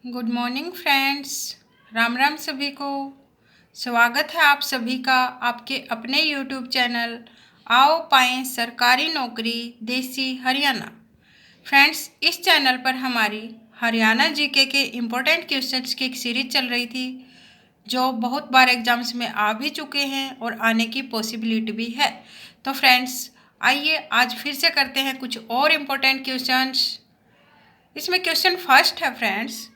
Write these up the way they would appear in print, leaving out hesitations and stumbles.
Good morning friends. Ram Ram सभी को। स्वागत है आप सभी का आपके अपने यूट्यूब चैनल आओ पाएं सरकारी नौकरी देसी हरियाणा। फ्रेंड्स, इस चैनल पर हमारी हरियाणा जीके के इम्पोर्टेंट क्वेश्चंस की एक सीरीज चल रही थी जो बहुत बार एग्जाम्स में आ भी चुके हैं और आने की पॉसिबिलिटी भी है। तो फ्रेंड्स, आइए आज फिर से करते हैं कुछ और इम्पोर्टेंट क्वेश्चंस। इसमें क्वेश्चन फर्स्ट है फ्रेंड्स,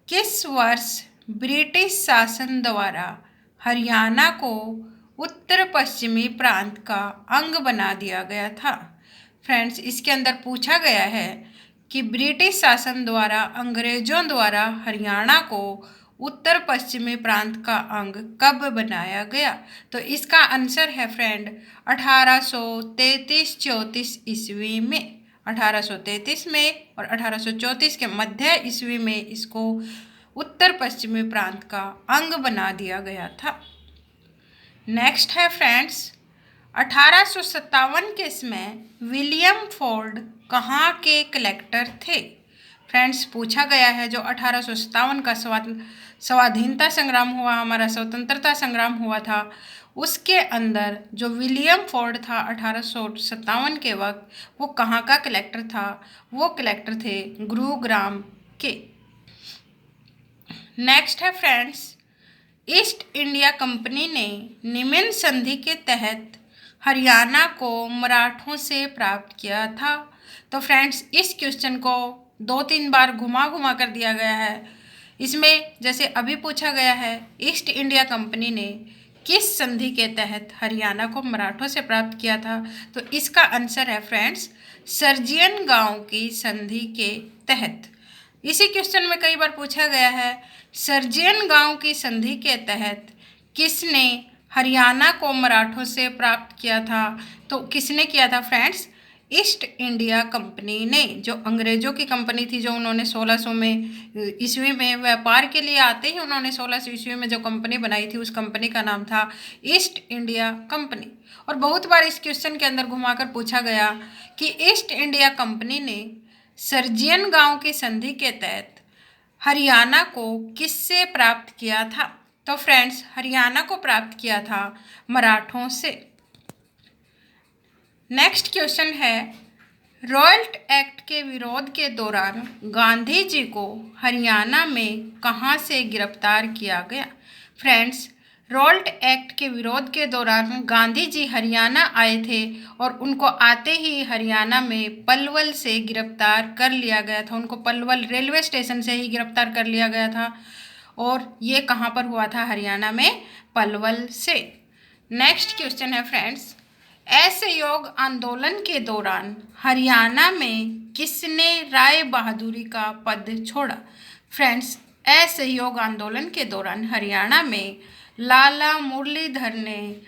किस वर्ष ब्रिटिश शासन द्वारा हरियाणा को उत्तर पश्चिमी प्रांत का अंग बना दिया गया था। फ्रेंड्स, इसके अंदर पूछा गया है कि ब्रिटिश शासन द्वारा अंग्रेजों द्वारा हरियाणा को उत्तर पश्चिमी प्रांत का अंग कब बनाया गया। तो इसका आंसर है फ्रेंड 1833-34 ईस्वी में। 1833 में और 1834 के मध्य ईस्वी में इसको उत्तर पश्चिमी प्रांत का अंग बना दिया गया था। नेक्स्ट है फ्रेंड्स, 1857 के समय विलियम फोर्ड कहाँ के कलेक्टर थे। फ्रेंड्स, पूछा गया है जो 1857 का स्वाधीनता संग्राम हुआ, हमारा स्वतंत्रता संग्राम हुआ था, उसके अंदर जो विलियम फोर्ड था 1857 के वक्त, वो कहाँ का कलेक्टर था। वो कलेक्टर थे गुरुग्राम के। नेक्स्ट है फ्रेंड्स, ईस्ट इंडिया कंपनी ने निम्न संधि के तहत हरियाणा को मराठों से प्राप्त किया था। तो फ्रेंड्स, इस क्वेश्चन को 2-3 बार घुमा घुमा कर दिया गया है। इसमें जैसे अभी पूछा गया है, ईस्ट इंडिया कंपनी ने किस संधि के तहत हरियाणा को मराठों से प्राप्त किया था। तो इसका आंसर है फ्रेंड्स सर्जियन गांव की संधि के तहत। इसी क्वेश्चन में कई बार पूछा गया है, सर्जियन गांव की संधि के तहत किसने हरियाणा को मराठों से प्राप्त किया था। तो किसने किया था फ्रेंड्स, ईस्ट इंडिया कंपनी ने, जो अंग्रेजों की कंपनी थी, जो उन्होंने 1600 में ईस्वी में व्यापार के लिए आते ही उन्होंने 1600 ईस्वी में जो कंपनी बनाई थी, उस कंपनी का नाम था ईस्ट इंडिया कंपनी। और बहुत बार इस क्वेश्चन के अंदर घुमाकर पूछा गया कि ईस्ट इंडिया कंपनी ने सर्जियन गांव की संधि के तहत हरियाणा को किससे प्राप्त किया था। तो फ्रेंड्स, हरियाणा को प्राप्त किया था मराठों से। नेक्स्ट क्वेश्चन है, रॉयल्ट एक्ट के विरोध के दौरान गांधी जी को हरियाणा में कहां से गिरफ्तार किया गया। फ्रेंड्स, रॉयल्ट एक्ट के विरोध के दौरान गांधी जी हरियाणा आए थे और उनको आते ही हरियाणा में पलवल से गिरफ्तार कर लिया गया था। उनको पलवल रेलवे स्टेशन से ही गिरफ्तार कर लिया गया था और ये कहाँ पर हुआ था, हरियाणा में पलवल से। नेक्स्ट क्वेश्चन है फ्रेंड्स, असहयोग आंदोलन के दौरान हरियाणा में किसने राय बहादुरी का पद छोड़ा। फ्रेंड्स, असहयोग आंदोलन के दौरान हरियाणा में लाला मुरलीधर ने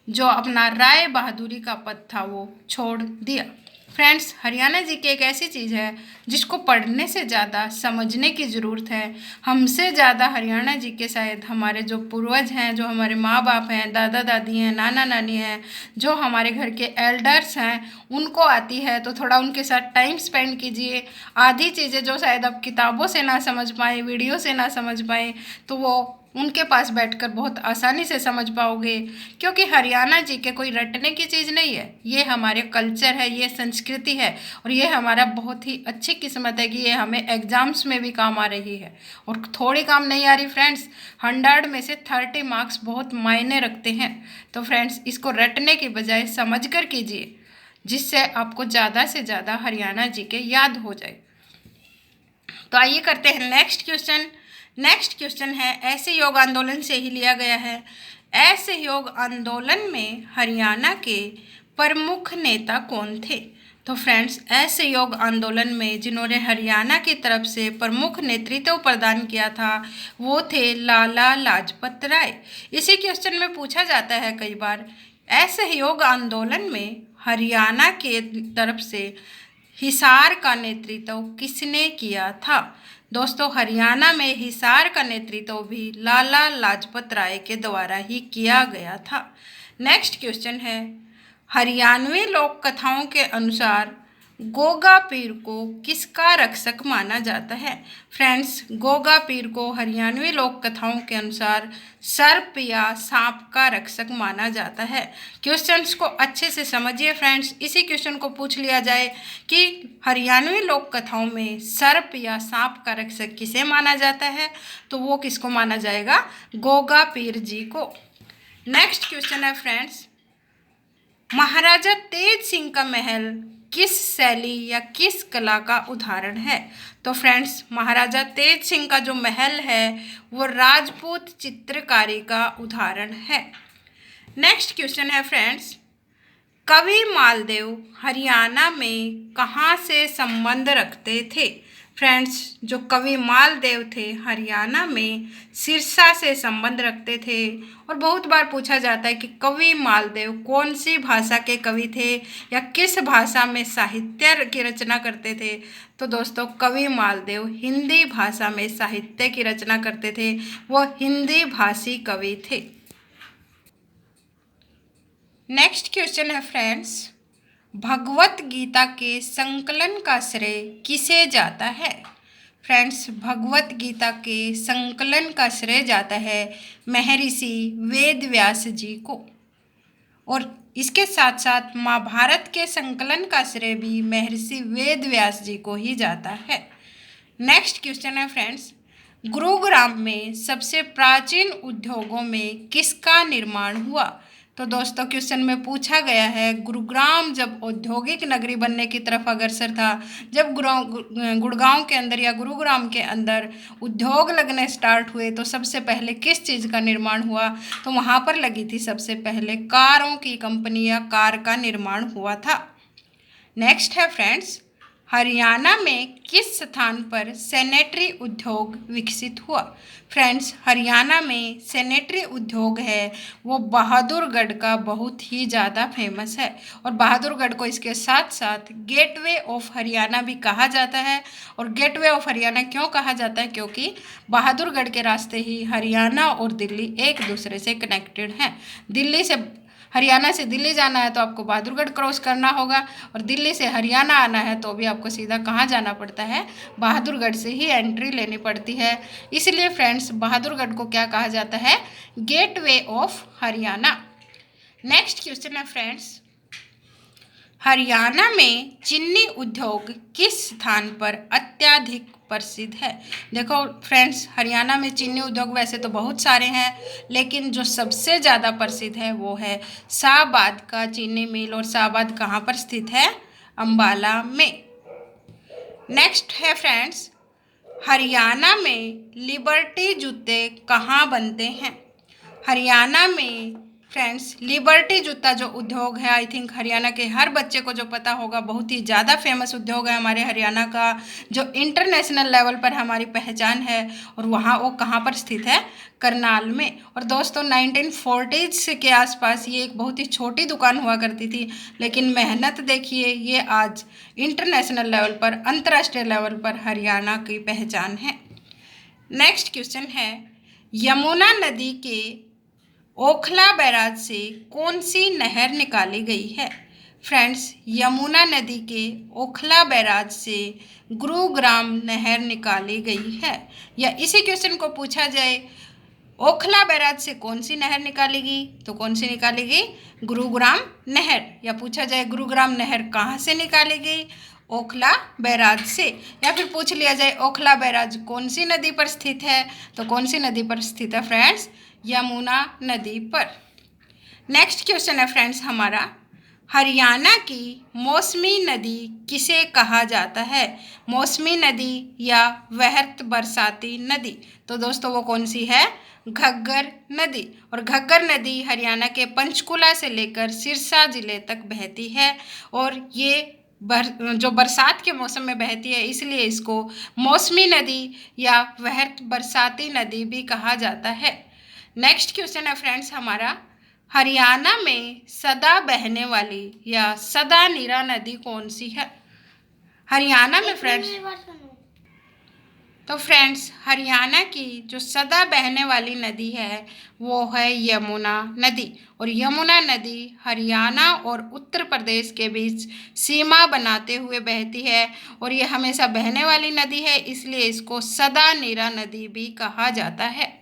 जो अपना राय बहादुरी का पद था वो छोड़ दिया। फ्रेंड्स, हरियाणा जी की एक ऐसी चीज़ है जिसको पढ़ने से ज़्यादा समझने की ज़रूरत है। हमसे ज़्यादा हरियाणा जी के शायद हमारे जो पूर्वज हैं, जो हमारे माँ बाप हैं, दादा दादी हैं, नाना नानी हैं, जो हमारे घर के एल्डर्स हैं, उनको आती है। तो थोड़ा उनके साथ टाइम स्पेंड कीजिए। आधी चीज़ें जो शायद आप किताबों से ना समझ पाएँ, वीडियो से ना समझ पाएँ, तो वो उनके पास बैठकर बहुत आसानी से समझ पाओगे। क्योंकि हरियाणा जी के कोई रटने की चीज़ नहीं है, ये हमारे कल्चर है, ये संस्कृति है और ये हमारा बहुत ही अच्छी किस्मत है कि ये हमें एग्जाम्स में भी काम आ रही है। और थोड़ी काम नहीं आ रही फ्रेंड्स, 100 में से 30 मार्क्स बहुत मायने रखते हैं। तो फ्रेंड्स, इसको रटने की बजाय समझ कर कीजिए, जिससे आपको ज़्यादा से ज़्यादा हरियाणा जी के याद हो जाए। तो आइए करते हैं नेक्स्ट क्वेश्चन। नेक्स्ट क्वेश्चन है, असहयोग आंदोलन से ही लिया गया है। असहयोग आंदोलन में हरियाणा के प्रमुख नेता कौन थे। तो फ्रेंड्स, असहयोग आंदोलन में जिन्होंने हरियाणा की तरफ से प्रमुख नेतृत्व प्रदान किया था वो थे लाला लाजपत राय। इसी क्वेश्चन में पूछा जाता है कई बार, असहयोग आंदोलन में हरियाणा के तरफ से हिसार का नेतृत्व किसने किया था। दोस्तों, हरियाणा में हिसार का नेतृत्व भी लाला लाजपत राय के द्वारा ही किया गया था। नेक्स्ट क्वेश्चन है, हरियाणवी लोक कथाओं के अनुसार गोगा पीर को किसका रक्षक माना जाता है? फ्रेंड्स, गोगा पीर को हरियाणवी लोक कथाओं के अनुसार सर्प या सांप का रक्षक माना जाता है। क्वेश्चंस को अच्छे से समझिए फ्रेंड्स। इसी क्वेश्चन को पूछ लिया जाए कि हरियाणवी लोक कथाओं में सर्प या सांप का रक्षक किसे माना जाता है, तो वो किसको माना जाएगा? गोगा पीर जी को। नेक्स्ट क्वेश्चन है फ्रेंड्स, महाराजा तेज सिंह का महल किस शैली या किस कला का उदाहरण है? तो फ्रेंड्स, महाराजा तेज सिंह का जो महल है वो राजपूत चित्रकारी का उदाहरण है। नेक्स्ट क्वेश्चन है फ्रेंड्स, कवि मालदेव हरियाणा में कहाँ से संबंध रखते थे? फ्रेंड्स, जो कवि मालदेव थे हरियाणा में सिरसा से संबंध रखते थे। और बहुत बार पूछा जाता है कि कवि मालदेव कौन सी भाषा के कवि थे या किस भाषा में साहित्य की रचना करते थे? तो दोस्तों, कवि मालदेव हिंदी भाषा में साहित्य की रचना करते थे। वो हिंदी भाषी कवि थे। नेक्स्ट क्वेश्चन है फ्रेंड्स, भगवत गीता के संकलन का श्रेय किसे जाता है? फ्रेंड्स, भगवत गीता के संकलन का श्रेय जाता है महर्षि वेद व्यास जी को। और इसके साथ साथ महाभारत के संकलन का श्रेय भी महर्षि वेद व्यास जी को ही जाता है। नेक्स्ट क्वेश्चन है फ्रेंड्स, गुरुग्राम में सबसे प्राचीन उद्योगों में किसका निर्माण हुआ? तो दोस्तों, क्वेश्चन में पूछा गया है गुरुग्राम जब औद्योगिक नगरी बनने की तरफ अग्रसर था, जब गुड़गांव के अंदर या गुरुग्राम के अंदर उद्योग लगने स्टार्ट हुए, तो सबसे पहले किस चीज़ का निर्माण हुआ? तो वहाँ पर लगी थी सबसे पहले कारों की कंपनी या कार का निर्माण हुआ था। नेक्स्ट है फ्रेंड्स, हरियाणा में किस स्थान पर सैनिटरी उद्योग विकसित हुआ? फ्रेंड्स, हरियाणा में सैनिटरी उद्योग है वो बहादुरगढ़ का बहुत ही ज़्यादा फेमस है। और बहादुरगढ़ को इसके साथ साथ गेटवे ऑफ हरियाणा भी कहा जाता है। और गेटवे ऑफ हरियाणा क्यों कहा जाता है? क्योंकि बहादुरगढ़ के रास्ते ही हरियाणा और दिल्ली एक दूसरे से कनेक्टेड हैं। हरियाणा से दिल्ली जाना है तो आपको बहादुरगढ़ क्रॉस करना होगा, और दिल्ली से हरियाणा आना है तो भी आपको सीधा कहाँ जाना पड़ता है? बहादुरगढ़ से ही एंट्री लेनी पड़ती है। इसलिए फ्रेंड्स, बहादुरगढ़ को क्या कहा जाता है? Gateway of Haryana. Next question है फ्रेंड्स, हरियाणा में चीनी उद्योग किस स्थान पर अत्यधिक प्रसिद्ध है? देखो फ्रेंड्स, हरियाणा में चीनी उद्योग वैसे तो बहुत सारे हैं, लेकिन जो सबसे ज़्यादा प्रसिद्ध है वो है शाहबाद का चीनी मिल। और शाहबाद कहाँ पर स्थित है? अंबाला में। नेक्स्ट है फ्रेंड्स, हरियाणा में लिबर्टी जूते कहाँ बनते हैं? हरियाणा में फ्रेंड्स, लिबर्टी जूता जो उद्योग है, आई थिंक हरियाणा के हर बच्चे को जो पता होगा, बहुत ही ज़्यादा फेमस उद्योग है हमारे हरियाणा का, जो इंटरनेशनल लेवल पर हमारी पहचान है। और वहाँ वो कहाँ पर स्थित है? करनाल में। और दोस्तों, 1940s के आसपास ये एक बहुत ही छोटी दुकान हुआ करती थी, लेकिन मेहनत देखिए, ये आज इंटरनेशनल लेवल पर, अंतर्राष्ट्रीय लेवल पर हरियाणा की पहचान है। नेक्स्ट क्वेश्चन है, यमुना नदी के ओखला बैराज से कौन सी नहर निकाली गई है? फ्रेंड्स, यमुना नदी के ओखला बैराज से गुरुग्राम नहर निकाली गई है। या इसी क्वेश्चन को पूछा जाए, ओखला बैराज से कौन सी नहर निकालेगी? तो कौन सी निकालेगी? गुरुग्राम नहर। या पूछा जाए गुरुग्राम नहर कहाँ से निकालेगी? ओखला बैराज से। या फिर पूछ लिया जाए ओखला बैराज कौन सी नदी पर स्थित है? तो कौन सी नदी पर स्थित है फ्रेंड्स? यमुना नदी पर। नेक्स्ट क्वेश्चन है फ्रेंड्स हमारा, हरियाणा की मौसमी नदी किसे कहा जाता है? मौसमी नदी या वृहत बरसाती नदी? तो दोस्तों, वो कौन सी है? घग्गर नदी। और घग्गर नदी हरियाणा के पंचकुला से लेकर सिरसा जिले तक बहती है। और ये जो बरसात के मौसम में बहती है, इसलिए इसको मौसमी नदी या वृहत बरसाती नदी भी कहा जाता है। नेक्स्ट क्वेश्चन है फ्रेंड्स हमारा, हरियाणा में सदा बहने वाली या सदा नीरा नदी कौन सी है? हरियाणा में फ्रेंड्स तो फ्रेंड्स, हरियाणा की जो सदा बहने वाली नदी है वो है यमुना नदी, और यमुना नदी हरियाणा और उत्तर प्रदेश के बीच सीमा बनाते हुए बहती है, और ये हमेशा बहने वाली नदी है, इसलिए इसको सदा नीरा नदी भी कहा जाता है।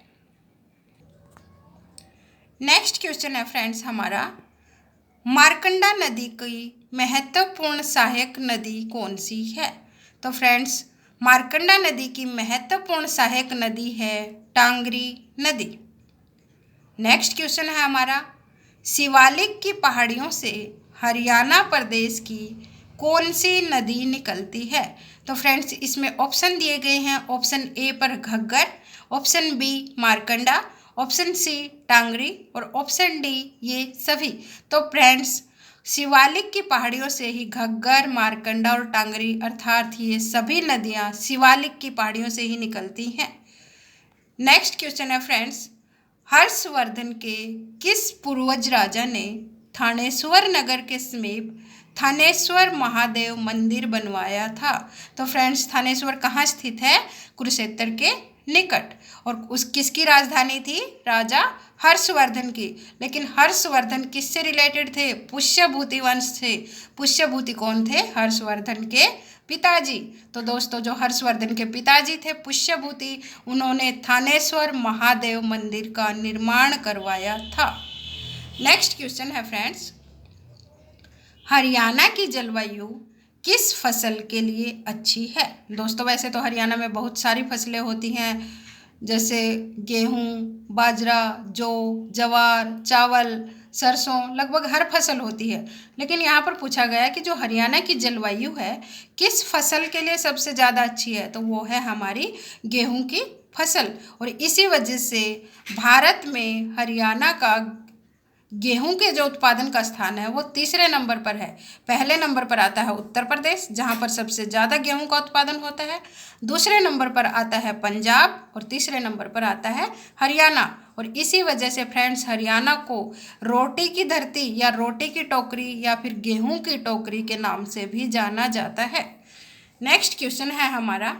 नेक्स्ट क्वेश्चन है फ्रेंड्स हमारा, मार्कंडा नदी की महत्वपूर्ण सहायक नदी कौन सी है? तो फ्रेंड्स, मार्कंडा नदी की महत्वपूर्ण सहायक नदी है टांगरी नदी। नेक्स्ट क्वेश्चन है हमारा, शिवालिक की पहाड़ियों से हरियाणा प्रदेश की कौन सी नदी निकलती है? तो फ्रेंड्स, इसमें ऑप्शन दिए गए हैं। ऑप्शन ए पर Ghaggar, option B Markanda, option C Tangri और ऑप्शन डी ये सभी। तो फ्रेंड्स, शिवालिक की पहाड़ियों से ही घग्गर, मार्कंडा और टांगरी अर्थात ये सभी नदियाँ शिवालिक की पहाड़ियों से ही निकलती हैं। नेक्स्ट क्वेश्चन है फ्रेंड्स, हर्षवर्धन के किस पूर्वज राजा ने थानेश्वर नगर के समीप थानेश्वर महादेव मंदिर बनवाया था? तो फ्रेंड्स, थानेश्वर कहाँ स्थित है? कुरुक्षेत्र के निकट। और उस किसकी राजधानी थी? राजा हर्षवर्धन की। लेकिन हर्षवर्धन किससे रिलेटेड थे? पुष्यभूति वंश से। पुष्यभूति कौन थे? हर्षवर्धन के पिताजी। तो दोस्तों, जो हर्षवर्धन के पिताजी थे पुष्यभूति, उन्होंने थानेश्वर महादेव मंदिर का निर्माण करवाया था। नेक्स्ट क्वेश्चन है फ्रेंड्स, हरियाणा की जलवायु किस फसल के लिए अच्छी है? दोस्तों, वैसे तो हरियाणा में बहुत सारी फसलें होती हैं, जैसे गेहूँ, बाजरा, जौ, जवार, चावल, सरसों, लगभग हर फसल होती है। लेकिन यहाँ पर पूछा गया है कि जो हरियाणा की जलवायु है किस फसल के लिए सबसे ज़्यादा अच्छी है? तो वो है हमारी गेहूँ की फसल। और इसी वजह से भारत में हरियाणा का गेहूं के जो उत्पादन का स्थान है वो तीसरे नंबर पर है। पहले नंबर पर आता है उत्तर प्रदेश, जहां पर सबसे ज़्यादा गेहूं का उत्पादन होता है। दूसरे नंबर पर आता है पंजाब और तीसरे नंबर पर आता है हरियाणा। और इसी वजह से फ्रेंड्स, हरियाणा को रोटी की धरती या रोटी की टोकरी या फिर गेहूं की टोकरी के नाम से भी जाना जाता है। नेक्स्ट क्वेश्चन है हमारा,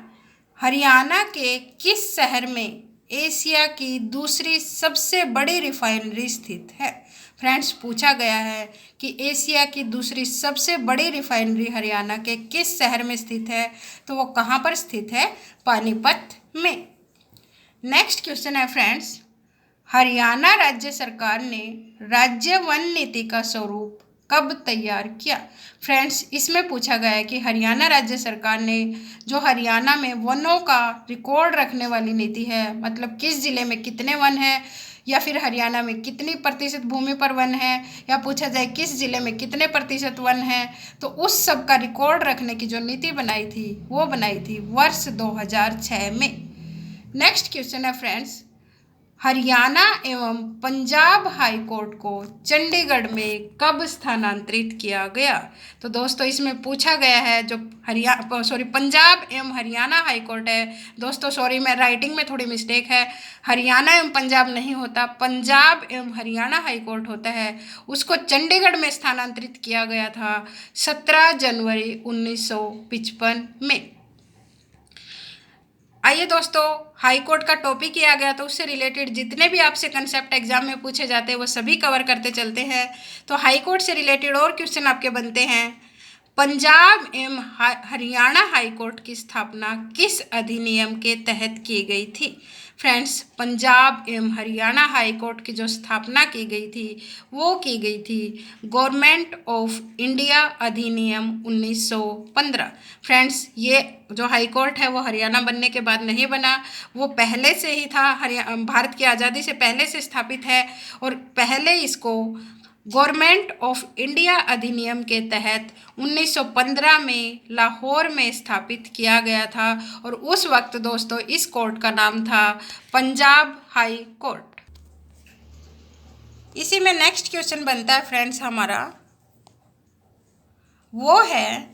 हरियाणा के किस शहर में एशिया की दूसरी सबसे बड़ी रिफाइनरी स्थित है? फ्रेंड्स, पूछा गया है कि एशिया की दूसरी सबसे बड़ी रिफाइनरी हरियाणा के किस शहर में स्थित है? तो वो कहाँ पर स्थित है? पानीपत में। नेक्स्ट क्वेश्चन है फ्रेंड्स, हरियाणा राज्य सरकार ने राज्य वन नीति का स्वरूप कब तैयार किया? फ्रेंड्स, इसमें पूछा गया है कि हरियाणा राज्य सरकार ने जो हरियाणा में वनों का रिकॉर्ड रखने वाली नीति है, मतलब किस जिले में कितने वन हैं, या फिर हरियाणा में कितनी प्रतिशत भूमि पर वन है, या पूछा जाए किस जिले में कितने प्रतिशत वन है, तो उस सब का रिकॉर्ड रखने की जो नीति बनाई थी वो बनाई थी वर्ष 2006 में। नेक्स्ट क्वेश्चन है फ्रेंड्स, हरियाणा एवं पंजाब हाई कोर्ट को चंडीगढ़ में कब स्थानांतरित किया गया? तो दोस्तों, इसमें पूछा गया है जो पंजाब एवं हरियाणा हाई कोर्ट है। दोस्तों सॉरी, मैं राइटिंग में थोड़ी मिस्टेक है, हरियाणा एवं पंजाब नहीं होता, पंजाब एवं हरियाणा हाई कोर्ट होता है। उसको चंडीगढ़ में स्थानांतरित किया गया था 17 जनवरी 1955 में। आइए दोस्तों, हाई कोर्ट का टॉपिक किया गया तो उससे रिलेटेड जितने भी आपसे कंसेप्ट एग्जाम में पूछे जाते हैं वो सभी कवर करते चलते हैं। तो हाई कोर्ट से रिलेटेड और क्वेश्चन आपके बनते हैं, पंजाब एवं हरियाणा हाई कोर्ट की स्थापना किस अधिनियम के तहत की गई थी? फ्रेंड्स, पंजाब एवं हरियाणा हाई कोर्ट की जो स्थापना की गई थी वो की गई थी गवर्नमेंट ऑफ इंडिया अधिनियम 1915। फ्रेंड्स, ये जो हाई कोर्ट है वो हरियाणा बनने के बाद नहीं बना, वो पहले से ही था, भारत की आज़ादी से पहले से स्थापित है, और पहले इसको गवर्नमेंट ऑफ इंडिया अधिनियम के तहत 1915 में लाहौर में स्थापित किया गया था। और उस वक्त दोस्तों इस कोर्ट का नाम था पंजाब हाई कोर्ट। इसी में नेक्स्ट क्वेश्चन बनता है फ्रेंड्स हमारा, वो है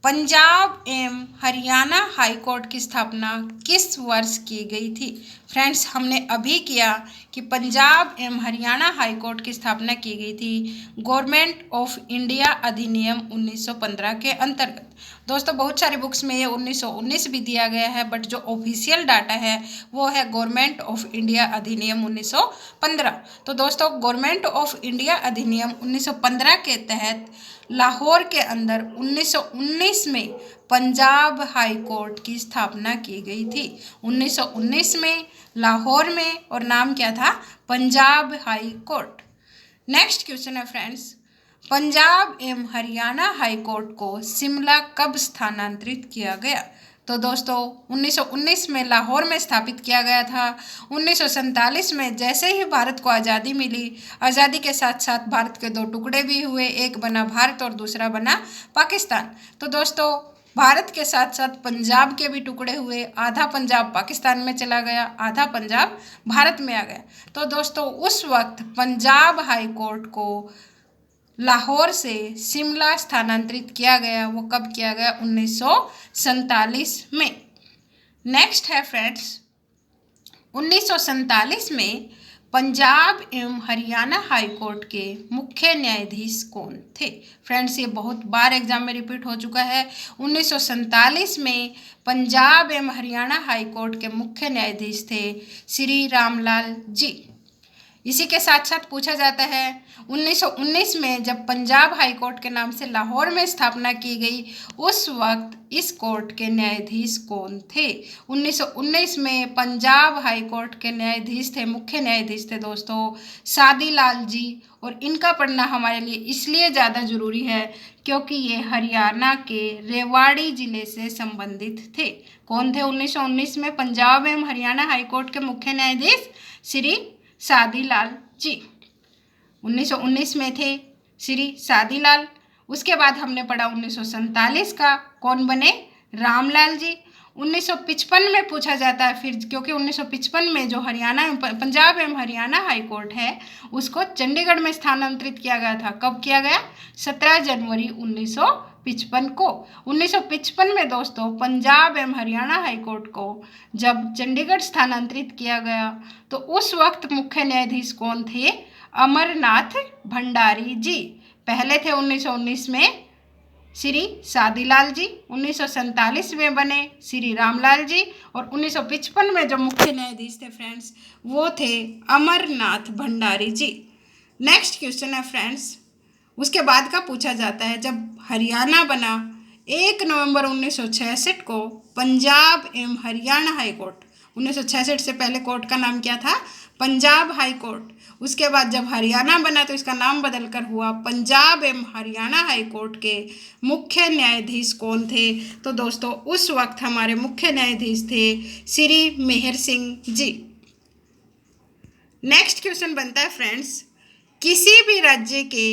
पंजाब एवं हरियाणा हाई कोर्ट की स्थापना किस वर्ष की गई थी? फ्रेंड्स, हमने अभी किया कि पंजाब एवं हरियाणा हाई कोर्ट की स्थापना की गई थी गवर्नमेंट ऑफ इंडिया अधिनियम 1915 के अंतर्गत। दोस्तों बहुत सारी बुक्स में ये 1919 भी दिया गया है, बट जो ऑफिशियल डाटा है वो है गवर्नमेंट ऑफ इंडिया अधिनियम 1915। तो दोस्तों गवर्नमेंट ऑफ इंडिया अधिनियम 1915 के तहत लाहौर के अंदर 1919 में पंजाब हाई कोर्ट की स्थापना की गई थी। 1919 में लाहौर में, और नाम क्या था? Punjab high court. Next question है फ्रेंड्स, पंजाब एवं हरियाणा हाई कोर्ट को शिमला कब स्थानांतरित किया गया? तो दोस्तों 1919 में लाहौर में स्थापित किया गया था। 1947 में जैसे ही भारत को आज़ादी मिली, आज़ादी के साथ साथ भारत के दो टुकड़े भी हुए, एक बना भारत और दूसरा बना पाकिस्तान। तो दोस्तों भारत के साथ साथ पंजाब के भी टुकड़े हुए, आधा पंजाब पाकिस्तान में चला गया, आधा पंजाब भारत में आ गया। तो दोस्तों उस वक्त पंजाब हाई कोर्ट को लाहौर से शिमला स्थानांतरित किया गया। वो कब किया गया? 1947 में। नेक्स्ट है फ्रेंड्स, 1947 में पंजाब एवं हरियाणा हाई कोर्ट के मुख्य न्यायाधीश कौन थे? फ्रेंड्स ये बहुत बार एग्जाम में रिपीट हो चुका है। 1947 में पंजाब एवं हरियाणा हाई कोर्ट के मुख्य न्यायाधीश थे श्री रामलाल जी। इसी के साथ साथ पूछा जाता है 1919 में जब पंजाब हाई कोर्ट के नाम से लाहौर में स्थापना की गई, उस वक्त इस कोर्ट के न्यायाधीश कौन थे? 1919 में पंजाब हाई कोर्ट के न्यायाधीश थे, मुख्य न्यायाधीश थे दोस्तों सादीलाल जी। और इनका पढ़ना हमारे लिए इसलिए ज़्यादा ज़रूरी है क्योंकि ये हरियाणा के रेवाड़ी ज़िले से संबंधित थे। कौन थे 1919 में पंजाब एवं हरियाणा हाई कोर्ट के मुख्य न्यायाधीश? श्री सादीलाल जी 1919 में थे श्री सादीलाल। उसके बाद हमने पढ़ा 1947 का, कौन बने? रामलाल जी। 1955 में पूछा जाता है फिर, क्योंकि 1955 में जो हरियाणा पंजाब एवं हरियाणा हाई कोर्ट है उसको चंडीगढ़ में स्थानांतरित किया गया था। कब किया गया? 17 जनवरी 1955 को। 1955 में दोस्तों पंजाब एवं हरियाणा हाई कोर्ट को जब चंडीगढ़ स्थानांतरित किया गया तो उस वक्त मुख्य न्यायाधीश कौन थे? अमरनाथ भंडारी जी। पहले थे 1919 में श्री सादीलाल जी, 1947 में बने श्री रामलाल जी, और 1955 में जो मुख्य न्यायाधीश थे फ्रेंड्स वो थे अमरनाथ भंडारी जी। नेक्स्ट क्वेश्चन है फ्रेंड्स, उसके बाद का पूछा जाता है जब हरियाणा बना 1 नवंबर 1966 को पंजाब एवं हरियाणा हाई कोर्ट, 1966 से पहले कोर्ट का नाम क्या था? Punjab high court. उसके बाद जब हरियाणा बना तो इसका नाम बदलकर हुआ पंजाब एवं हरियाणा हाई कोर्ट के मुख्य न्यायाधीश कौन थे? तो दोस्तों उस वक्त हमारे मुख्य न्यायाधीश थे श्री मेहर सिंह जी। नेक्स्ट क्वेश्चन बनता है फ्रेंड्स, किसी भी राज्य के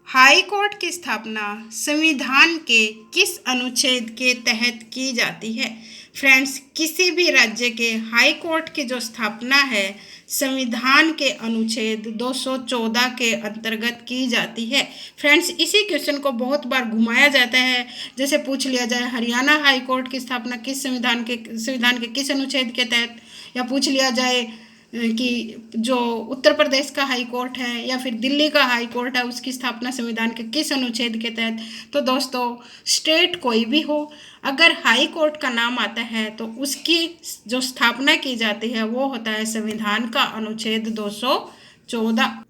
हाई कोर्ट की स्थापना संविधान के किस अनुच्छेद के तहत की जाती है? फ्रेंड्स किसी भी राज्य के हाई कोर्ट की जो स्थापना है संविधान के अनुच्छेद 214 के अंतर्गत की जाती है। फ्रेंड्स इसी क्वेश्चन को बहुत बार घुमाया जाता है, जैसे पूछ लिया जाए हरियाणा हाई कोर्ट की स्थापना किस संविधान के किस अनुच्छेद के तहत, या पूछ लिया जाए कि जो उत्तर प्रदेश का हाई कोर्ट है या फिर दिल्ली का हाई कोर्ट है उसकी स्थापना संविधान के किस अनुच्छेद के तहत। तो दोस्तों स्टेट कोई भी हो, अगर हाई कोर्ट का नाम आता है तो उसकी जो स्थापना की जाती है वो होता है संविधान का अनुच्छेद 214।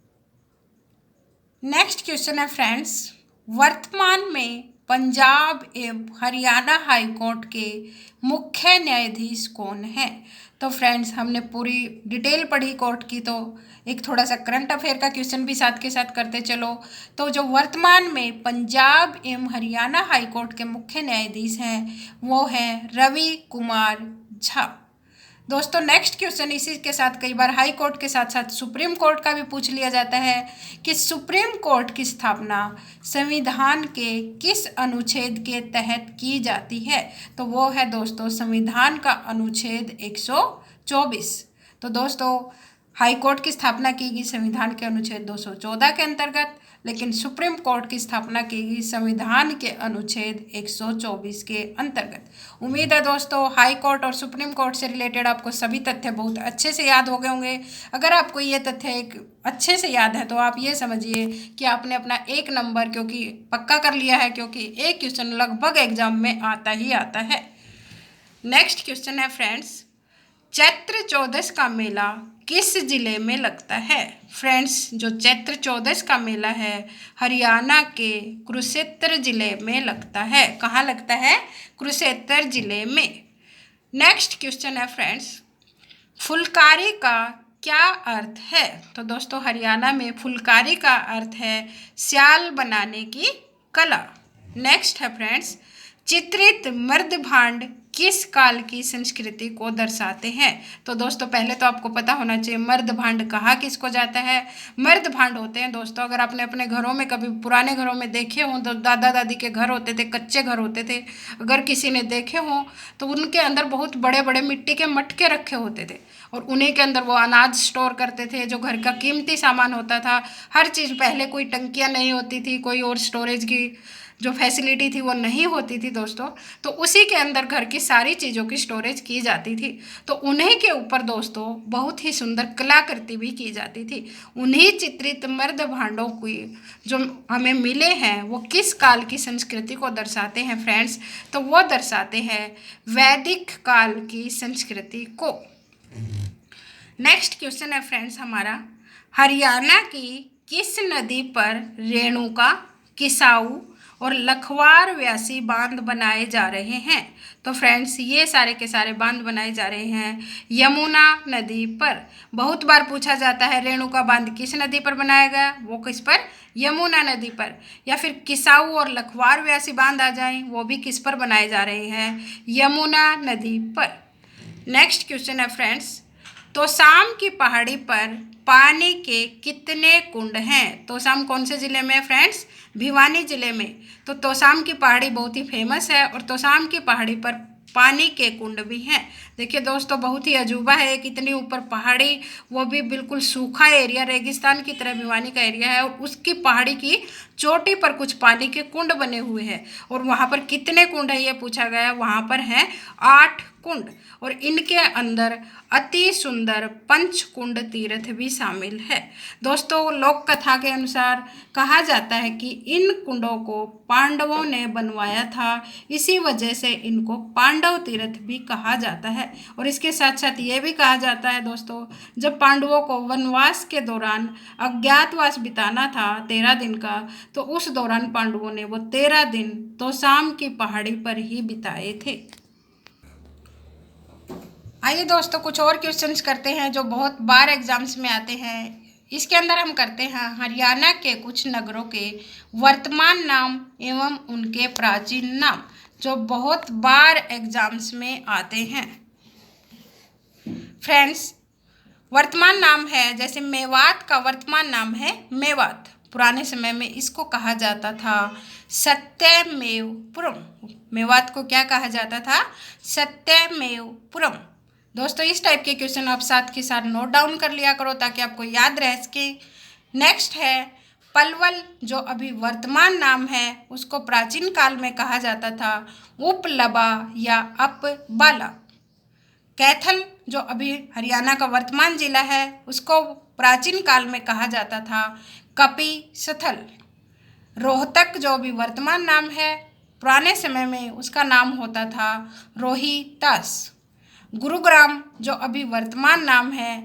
नेक्स्ट क्वेश्चन है फ्रेंड्स, वर्तमान में पंजाब एवं हरियाणा हाई कोर्ट के मुख्य न्यायाधीश कौन है? तो फ्रेंड्स हमने पूरी डिटेल पढ़ी कोर्ट की, तो एक थोड़ा सा करंट अफेयर का क्वेश्चन भी साथ के साथ करते चलो। तो जो वर्तमान में पंजाब एवं हरियाणा हाई कोर्ट के मुख्य न्यायाधीश हैं वो हैं रवि कुमार झा। दोस्तों नेक्स्ट क्वेश्चन इसी के साथ कई बार हाई कोर्ट के साथ साथ सुप्रीम कोर्ट का भी पूछ लिया जाता है कि सुप्रीम कोर्ट की स्थापना संविधान के किस अनुच्छेद के तहत की जाती है? तो वो है दोस्तों संविधान का अनुच्छेद 124। तो दोस्तों हाई कोर्ट की स्थापना की गई संविधान के अनुच्छेद 214 के अंतर्गत। लेकिन सुप्रीम कोर्ट की स्थापना की गई संविधान के अनुच्छेद 124 के अंतर्गत। उम्मीद है दोस्तों हाई कोर्ट और सुप्रीम कोर्ट से रिलेटेड आपको सभी तथ्य बहुत अच्छे से याद हो गए होंगे। अगर आपको ये तथ्य एक अच्छे से याद है तो आप ये समझिए कि आपने अपना 1 नंबर क्योंकि पक्का कर लिया है, क्योंकि एक क्वेश्चन लगभग एग्जाम में आता ही आता है। नेक्स्ट क्वेश्चन है फ्रेंड्स, चैत्र चौदस का मेला किस जिले में लगता है? फ्रेंड्स, जो चैत्र चौदस का मेला है हरियाणा के कुरुक्षेत्र जिले में लगता है। कहाँ लगता है? कुरुक्षेत्र जिले में। नेक्स्ट क्वेश्चन है फ्रेंड्स, फुलकारी का क्या अर्थ है? तो दोस्तों हरियाणा में फुलकारी का अर्थ है श्याल बनाने की कला। नेक्स्ट है फ्रेंड्स, चित्रित मर्दभांड किस काल की संस्कृति को दर्शाते हैं? तो दोस्तों पहले तो आपको पता होना चाहिए मर्दभांड कहा किसको जाता है। मर्दभांड होते हैं दोस्तों, अगर आपने अपने घरों में कभी पुराने घरों में देखे हों तो दादा दादी के घर होते थे, कच्चे घर होते थे। अगर किसी ने देखे हों तो उनके अंदर बहुत बड़े बड़े मिट्टी के मटके रखे होते थे और उन्हीं के अंदर वो अनाज स्टोर करते थे, जो घर का कीमती सामान होता था। हर चीज़, पहले कोई टंकियाँ नहीं होती थी, कोई और स्टोरेज की जो फैसिलिटी थी वो नहीं होती थी दोस्तों, तो उसी के अंदर घर की सारी चीज़ों की स्टोरेज की जाती थी। तो उन्हीं के ऊपर दोस्तों बहुत ही सुंदर कलाकृति भी की जाती थी। उन्हीं चित्रित मर्द भांडों की जो हमें मिले हैं वो किस काल की संस्कृति को दर्शाते हैं फ्रेंड्स? तो वो दर्शाते हैं वैदिक काल की संस्कृति को। नेक्स्ट क्वेश्चन है फ्रेंड्स हमारा, हरियाणा की किस नदी पर रेणुका, किसाऊ और लखवार व्यासी बांध बनाए जा रहे हैं? तो फ्रेंड्स ये सारे के सारे बांध बनाए जा रहे हैं यमुना नदी पर। बहुत बार पूछा जाता है रेणुका बांध किस नदी पर बनाया गया? वो किस पर? यमुना नदी पर। या फिर किसाऊ और लखवार व्यासी बांध आ जाएं, वो भी किस पर बनाए जा रहे हैं? यमुना नदी पर। नेक्स्ट क्वेश्चन है फ्रेंड्स, तोशाम की पहाड़ी पर पानी के कितने कुंड हैं? तोशाम कौन से ज़िले में है फ्रेंड्स? भिवानी ज़िले में। तो तोशाम की पहाड़ी बहुत ही फेमस है और तोशाम की पहाड़ी पर पानी के कुंड भी हैं। देखिए दोस्तों बहुत ही अजूबा है, कितनी ऊपर पहाड़ी, वो भी बिल्कुल सूखा एरिया, रेगिस्तान की तरह भिवानी का एरिया है और उसकी पहाड़ी की चोटी पर कुछ पानी के कुंड बने हुए हैं। और वहाँ पर कितने कुंड है ये पूछा गया, वहाँ पर हैं 8 कुंड और इनके अंदर अति सुंदर पंचकुंड तीर्थ भी शामिल है। दोस्तों लोक कथा के अनुसार कहा जाता है कि इन कुंडों को पांडवों ने बनवाया था, इसी वजह से इनको पांडव तीर्थ भी कहा जाता है। और इसके साथ साथ ये भी कहा जाता है दोस्तों, जब पांडवों को वनवास के दौरान अज्ञातवास बिताना था 13 दिन का, तो उस दौरान पांडवों ने वो 13 दिन तोशाम की पहाड़ी पर ही बिताए थे। आइए दोस्तों कुछ और क्वेश्चंस करते हैं जो बहुत बार एग्जाम्स में आते हैं। इसके अंदर हम करते हैं हरियाणा के कुछ नगरों के वर्तमान नाम एवं उनके प्राचीन नाम, जो बहुत बार एग्जाम्स में आते हैं। फ्रेंड्स वर्तमान नाम है, जैसे मेवात का वर्तमान नाम है मेवात। पुराने समय में इसको कहा जाता था सत्यमेवपुरम। मेवात को क्या कहा जाता था? सत्यमेवपुरम। दोस्तों इस टाइप के क्वेश्चन आप साथ के साथ नोट डाउन कर लिया करो ताकि आपको याद रह सके। नेक्स्ट है पलवल, जो अभी वर्तमान नाम है उसको प्राचीन काल में कहा जाता था उपलबा या अपबाला। कैथल, जो अभी हरियाणा का वर्तमान जिला है, उसको प्राचीन काल में कहा जाता था कपिस्थल। रोहतक, जो अभी वर्तमान नाम है, पुराने समय में उसका नाम होता था रोहितास। गुरुग्राम, जो अभी वर्तमान नाम है,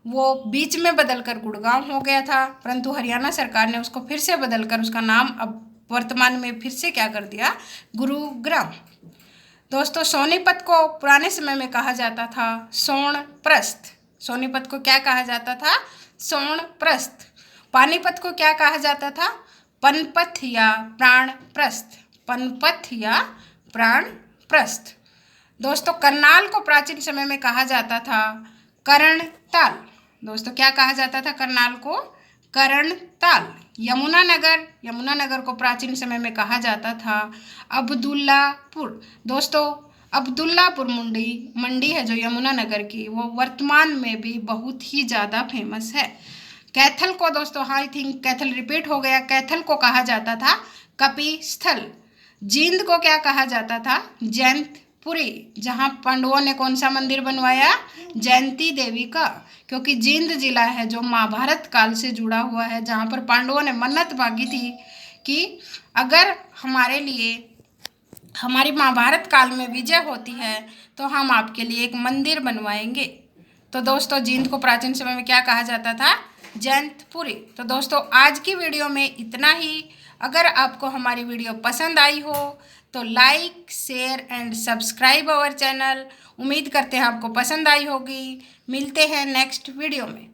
वो बीच में बदलकर गुड़गांव हो गया था, परंतु हरियाणा सरकार ने उसको फिर से बदलकर उसका नाम अब वर्तमान में फिर से क्या कर दिया? गुरुग्राम। दोस्तों सोनीपत को पुराने समय में कहा जाता था सोनप्रस्थ। सोनीपत को क्या कहा जाता था? सोनप्रस्थ। पानीपत को क्या कहा जाता था? पनपथ या प्राणप्रस्थ। पनपथ या प्राणप्रस्थ। दोस्तों करनाल को प्राचीन समय में कहा जाता था कर्णताल। दोस्तों क्या कहा जाता था करनाल को? कर्णताल। यमुनानगर को प्राचीन समय में कहा जाता था अब्दुल्लापुर। दोस्तों अब्दुल्लापुर मंडी है जो यमुनानगर की, वो वर्तमान में भी बहुत ही ज़्यादा फेमस है। कैथल को दोस्तों आई थिंक कैथल रिपीट हो गया, कैथल को कहा जाता था कपिस्थल। जींद को क्या कहा जाता था? जैंतपुरी, जहाँ पांडवों ने कौन सा मंदिर बनवाया? जयंती देवी का, क्योंकि जींद जिला है जो महाभारत काल से जुड़ा हुआ है, जहाँ पर पांडवों ने मन्नत मांगी थी कि अगर हमारे लिए हमारी महाभारत काल में विजय होती है तो हम आपके लिए एक मंदिर बनवाएंगे। तो दोस्तों जींद को प्राचीन समय में क्या कहा जाता था? जैंतपुरी। तो दोस्तों आज की वीडियो में इतना ही। अगर आपको हमारी वीडियो पसंद आई हो तो like, share and subscribe our channel. उम्मीद करते हैं आपको पसंद आई होगी। मिलते हैं नेक्स्ट वीडियो में।